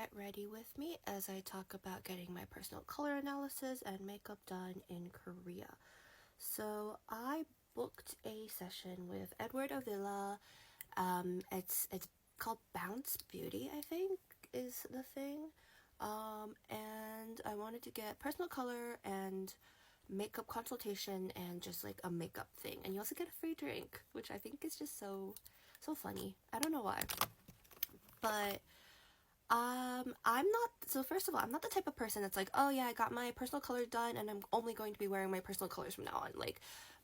get ready with me as I talk about getting my personal color analysis and makeup done in Korea. So I booked a session with Edward Avila. It's called Bounce Beauty, I think, is the thing. And I wanted to get personal color and makeup consultation and just like a makeup thing. And you also get a free drink, which I think is just so funny. I don't know why. But I'm not, so first of all, I'm not the type of person that's like, oh yeah, I got my personal color done and I'm only going to be wearing my personal colors from now on. Like,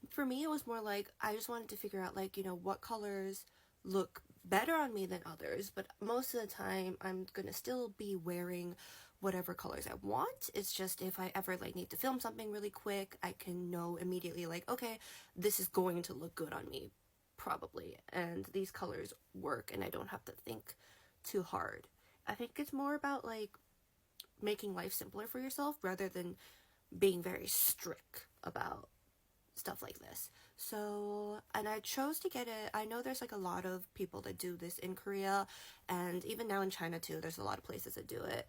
for me, it was more like, I just wanted to figure out, like, what colors look better on me than others, but most of the time, I'm gonna still be wearing whatever colors I want. It's just if I ever, like, need to film something really quick, I can know immediately, like, okay, this is going to look good on me, probably, and these colors work, and I don't have to think too hard. I think it's more about like making life simpler for yourself rather than being very strict about stuff like this. So, and I chose to get it. I know there's like a lot of people that do this in Korea, and even now in China too, there's a lot of places that do it.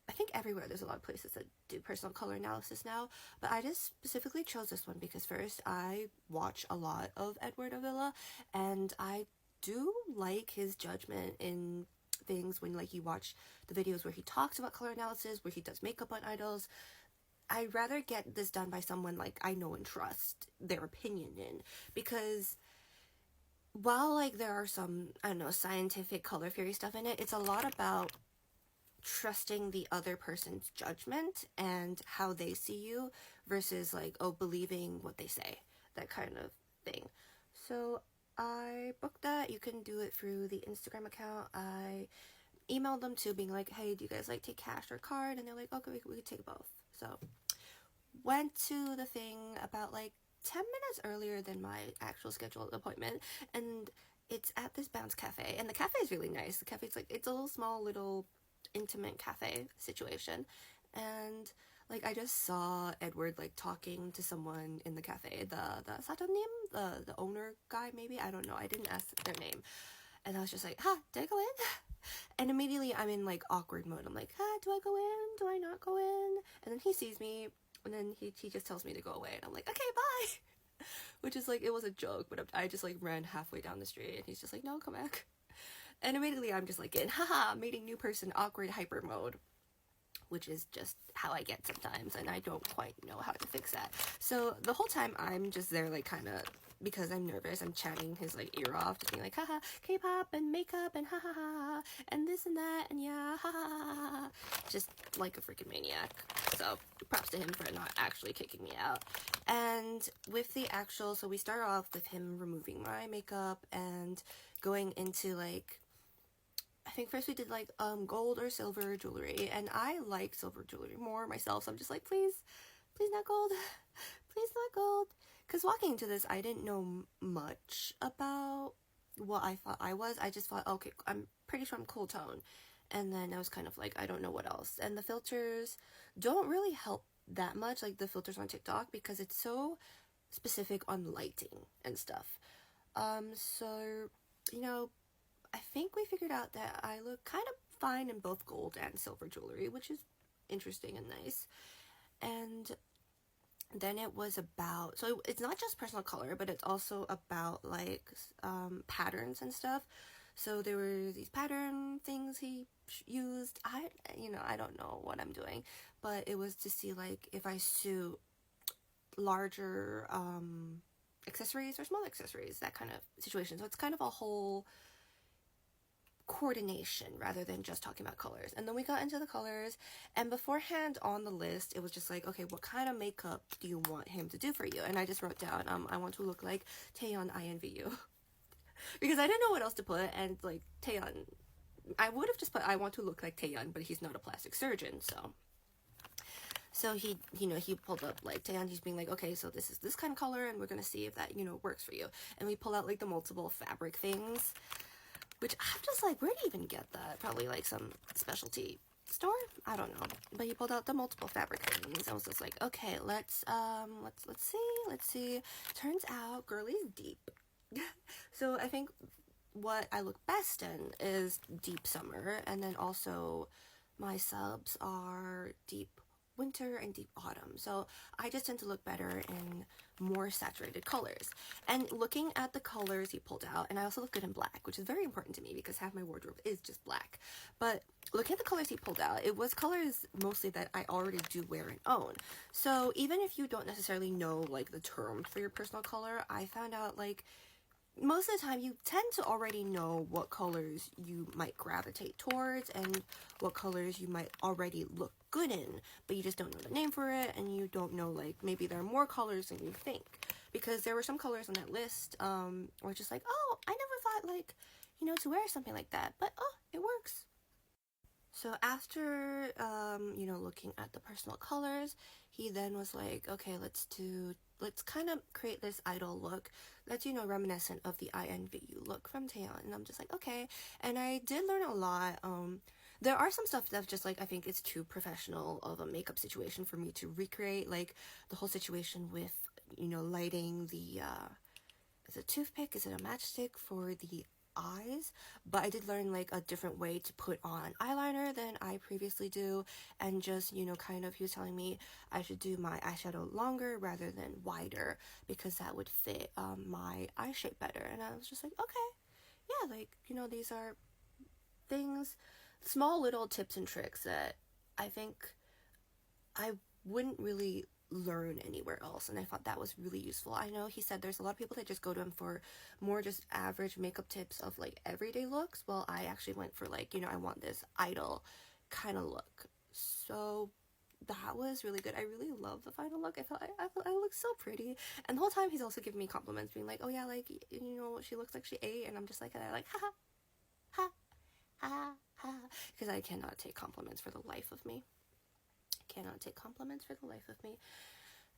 I think everywhere there's a lot of places that do personal color analysis now, but I just specifically chose this one because first, I watch a lot of Edward Avila, and I do like his judgment in things when like you watch the videos where he talks about color analysis, where he does makeup on idols. I'd rather get this done by someone like I know and trust their opinion in, because while like there are some, I don't know, scientific color theory stuff in it, it's a lot about trusting the other person's judgment and how they see you versus like, oh, believing what they say, that kind of thing. So I booked that. You can do it through the Instagram account. I emailed them too, being like, hey, do you guys like take cash or card? And they're like, okay, we could take both. So went to the thing about like 10 minutes earlier than my actual scheduled appointment, and it's at this Bounce cafe, and the cafe is really nice. The cafe's like, it's a little small little intimate cafe situation, and like I just saw Edward like talking to someone in the cafe, the 사장님, the owner guy, maybe, I don't know, I didn't ask their name, and I was just like, did I go in? And immediately I'm in like awkward mode. I'm like, do I go in? Do I not go in? And then he sees me, and then he just tells me to go away, and I'm like, okay, bye. Which is like, it was a joke, but I just like ran halfway down the street, and he's just like, no, come back. And immediately I'm just like in, meeting new person, awkward hyper mode, which is just how I get sometimes, and I don't quite know how to fix that. So the whole time I'm just there like kind of, because I'm nervous, I'm chatting his like ear off, just being like, haha, K-pop and makeup and ha, and this and that, and yeah, ha, just like a freaking maniac. So props to him for not actually kicking me out. And with the actual, so we start off with him removing my makeup and going into like, I think first we did like gold or silver jewelry, and I like silver jewelry more myself, so I'm just like, please not gold, please not gold. Because walking into this, I didn't know much about what I thought I was. I just thought, okay, I'm pretty sure I'm cool tone, and then I was kind of like, I don't know what else. And the filters don't really help that much, like the filters on TikTok, because it's so specific on lighting and stuff. So, I think we figured out that I look kind of fine in both gold and silver jewelry, which is interesting and nice. And then it was about, so it's not just personal color, but it's also about like patterns and stuff. So there were these pattern things he used. I don't know what I'm doing, but it was to see like if I suit larger accessories or small accessories, that kind of situation. So it's kind of a whole coordination rather than just talking about colors. And then we got into the colors, and beforehand on the list it was just like, okay, what kind of makeup do you want him to do for you? And I just wrote down, I want to look like Taeyeon, I envy you. Because I didn't know what else to put, and like Taeyeon, I would have just put I want to look like Taeyeon, but he's not a plastic surgeon, so he pulled up like Taeyeon. He's being like, okay, so this is this kind of color, and we're gonna see if that works for you. And we pull out like the multiple fabric things, which I'm just like, where do you even get that? Probably like some specialty store? I don't know. But he pulled out the multiple fabric things. I was just like, okay, let's see. Turns out girly's deep. So I think what I look best in is deep summer, and then also my subs are deep winter and deep autumn, so I just tend to look better in more saturated colors. And looking at the colors he pulled out, and I also look good in black, which is very important to me because half my wardrobe is just black. But looking at the colors he pulled out, it was colors mostly that I already do wear and own. So even if you don't necessarily know like the term for your personal color, I found out like most of the time you tend to already know what colors you might gravitate towards and what colors you might already look good in, but you just don't know the name for it, and you don't know like maybe there are more colors than you think, because there were some colors on that list where just like, oh, I never thought like, you know, to wear something like that, but oh, it works. So after, you know, looking at the personal colors, he then was like, okay, let's kind of create this idol look that's, you know, reminiscent of the INVU look from Taeyeon. And I'm just like, okay. And I did learn a lot. There are some stuff that's just like, I think it's too professional of a makeup situation for me to recreate, like the whole situation with, you know, lighting the, is it a toothpick? Is it a matchstick for the eyes? But I did learn like a different way to put on eyeliner than I previously do, and just, you know, kind of he was telling me I should do my eyeshadow longer rather than wider because that would fit my eye shape better. And I was just like, okay, yeah, like, you know, these are things, small little tips and tricks that I think I wouldn't really learn anywhere else, and I thought that was really useful. I know he said there's a lot of people that just go to him for more just average makeup tips of like everyday looks. Well, I actually went for like, you know, I want this idol kind of look. So that was really good. I really love the final look. I look so pretty, and the whole time he's also giving me compliments, being like, oh yeah, like, you know, she looks like she ate, and I'm just like, I like, ha ha ha ha, because I cannot take compliments for the life of me. Cannot take compliments for the life of me.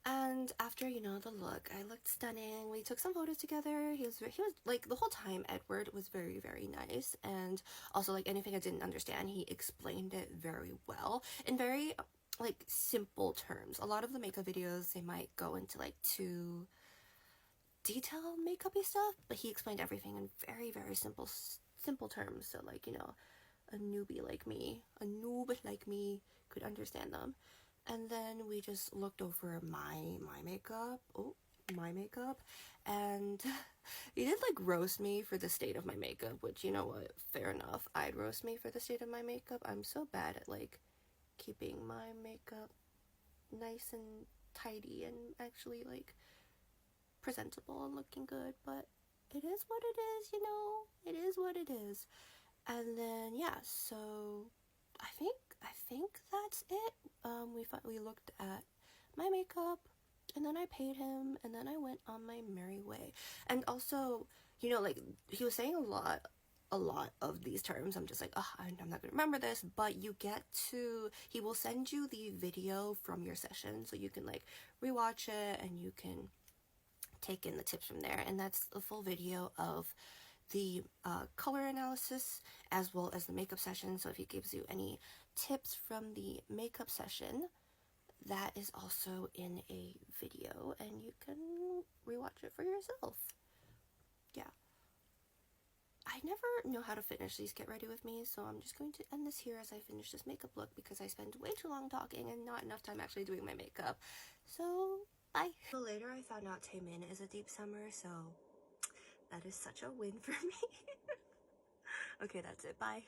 And after, you know, the look, I looked stunning. We took some photos together. He was like, the whole time Edward was very, very nice, and also like anything I didn't understand, he explained it very well in very like simple terms. A lot of the makeup videos, they might go into like too detailed makeupy stuff, but he explained everything in very, very simple terms, so like, you know, a noob like me could understand them. And then we just looked over my makeup, and he did like roast me for the state of my makeup, which, you know what, fair enough. I'd roast me for the state of my makeup. I'm so bad at like keeping my makeup nice and tidy and actually like presentable and looking good, but it is what it is, you know. It is what it is. And then yeah, so I think that's it. We looked at my makeup, and then I paid him, and then I went on my merry way. And also, you know, like he was saying a lot of these terms. I'm just like, oh, I'm not gonna remember this, but he will send you the video from your session, so you can like rewatch it and you can take in the tips from there. And that's the full video of the color analysis as well as the makeup session. So if he gives you any tips from the makeup session, that is also in a video and you can rewatch it for yourself. Yeah. I never know how to finish these get ready with me, so I'm just going to end this here as I finish this makeup look because I spend way too long talking and not enough time actually doing my makeup. So bye. So later I found out Taemin is a deep summer, so that is such a win for me. Okay, that's it. Bye.